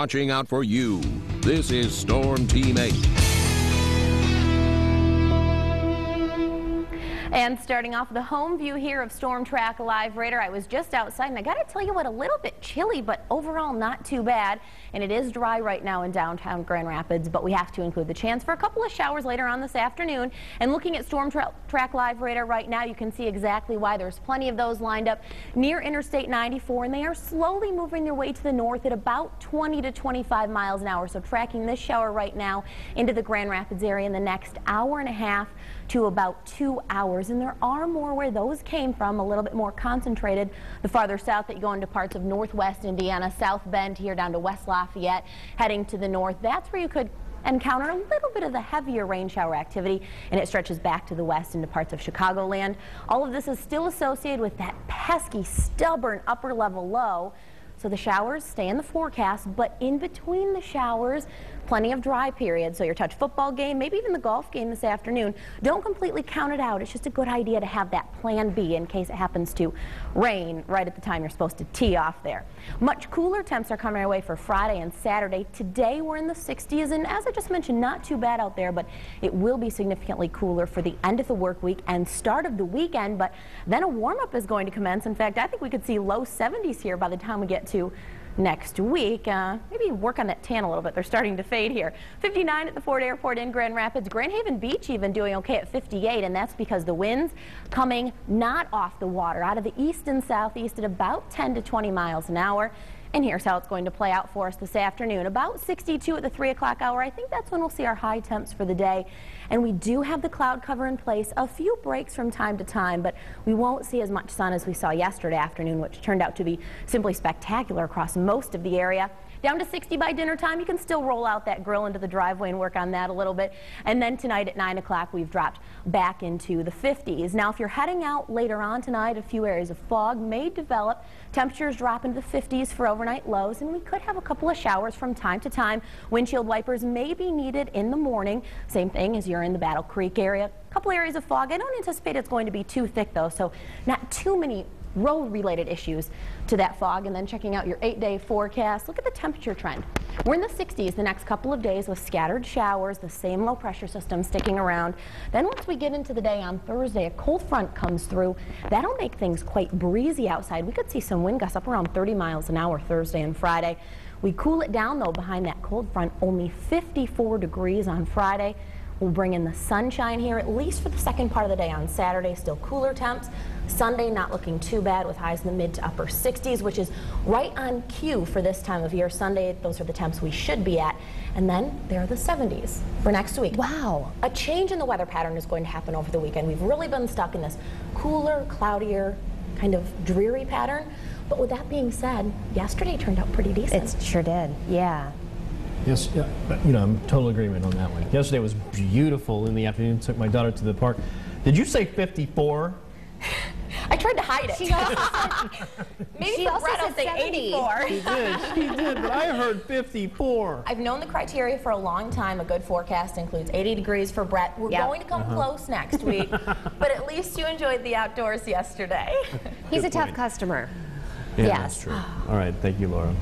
Watching out for you. This is Storm Team 8. And starting off the home view here of Storm Track Live Radar, I was just outside and I got to tell you what, a little bit chilly, but overall not too bad. And it is dry right now in downtown Grand Rapids, but we have to include the chance for a couple of showers later on this afternoon. And looking at Storm Track Live Radar right now, you can see exactly why. There's plenty of those lined up near Interstate 94, and they are slowly moving their way to the north at about 20 to 25 miles an hour. So tracking this shower right now into the Grand Rapids area in the next hour and a half to about 2 hours. And there are more where those came from, a little bit more concentrated the farther south that you go into parts of northwest Indiana, South Bend here down to West Lafayette, heading to the north. That's where you could encounter a little bit of the heavier rain shower activity, and it stretches back to the west into parts of Chicagoland. All of this is still associated with that pesky, stubborn upper level low. So the showers stay in the forecast, but in between the showers, plenty of dry periods. So your touch football game, maybe even the golf game this afternoon, don't completely count it out. It's just a good idea to have that plan B in case it happens to rain right at the time you're supposed to tee off there. Much cooler temps are coming our way for Friday and Saturday. Today we're in the 60s, and as I just mentioned, not too bad out there, but it will be significantly cooler for the end of the work week and start of the weekend. But then a warm-up is going to commence. In fact, I think we could see low 70s here by the time we get to next week. Maybe work on that tan a little bit. They're starting to fade here. 59 at the Ford Airport in Grand Rapids. Grand Haven Beach even doing okay at 58, and that's because the winds coming not off the water, out of the east and southeast at about 10 to 20 miles an hour. And here's how it's going to play out for us this afternoon. About 62 at the 3 o'clock hour. I think that's when we'll see our high temps for the day. And we do have the cloud cover in place. A few breaks from time to time, but we won't see as much sun as we saw yesterday afternoon, which turned out to be simply spectacular across most of the area. Down to 60 by dinner time. You can still roll out that grill into the driveway and work on that a little bit. And then tonight at 9 o'clock, we've dropped back into the 50s. Now, if you're heading out later on tonight, a few areas of fog may develop. Temperatures drop into the 50s for overnight lows, and we could have a couple of showers from time to time. Windshield wipers may be needed in the morning. Same thing as you're in the Battle Creek area. A couple areas of fog. I don't anticipate it's going to be too thick, though, so not too many road-related issues to that fog. And then checking out your 8-day forecast, look at the temperature trend. We're in the 60s the next couple of days with scattered showers, the same low pressure system sticking around. Then once we get into the day on Thursday, a cold front comes through. That'll make things quite breezy outside. We could see some wind gusts up around 30 miles an hour Thursday and Friday. We cool it down though behind that cold front, only 54 degrees on Friday. We'll bring in the sunshine here, at least for the second part of the day on Saturday. Still cooler temps. Sunday not looking too bad with highs in the mid to upper 60s, which is right on cue for this time of year. Sunday, those are the temps we should be at. And then there are the 70s for next week. Wow. A change in the weather pattern is going to happen over the weekend. We've really been stuck in this cooler, cloudier, kind of dreary pattern. But with that being said, yesterday turned out pretty decent. It sure did, yeah. Yes, yeah, you know, I'm in total agreement on that one. Yesterday was beautiful in the afternoon. Took my daughter to the park. Did you say 54? I tried to hide it. She also said, Maybe for Brett I'll say 84. She did, but I heard 54. I've known the criteria for a long time. A good forecast includes 80 degrees for Brett. We're going to come close next week, but at least you enjoyed the outdoors yesterday. He's a tough customer. Yeah, yes. That's true. All right, thank you, Laura.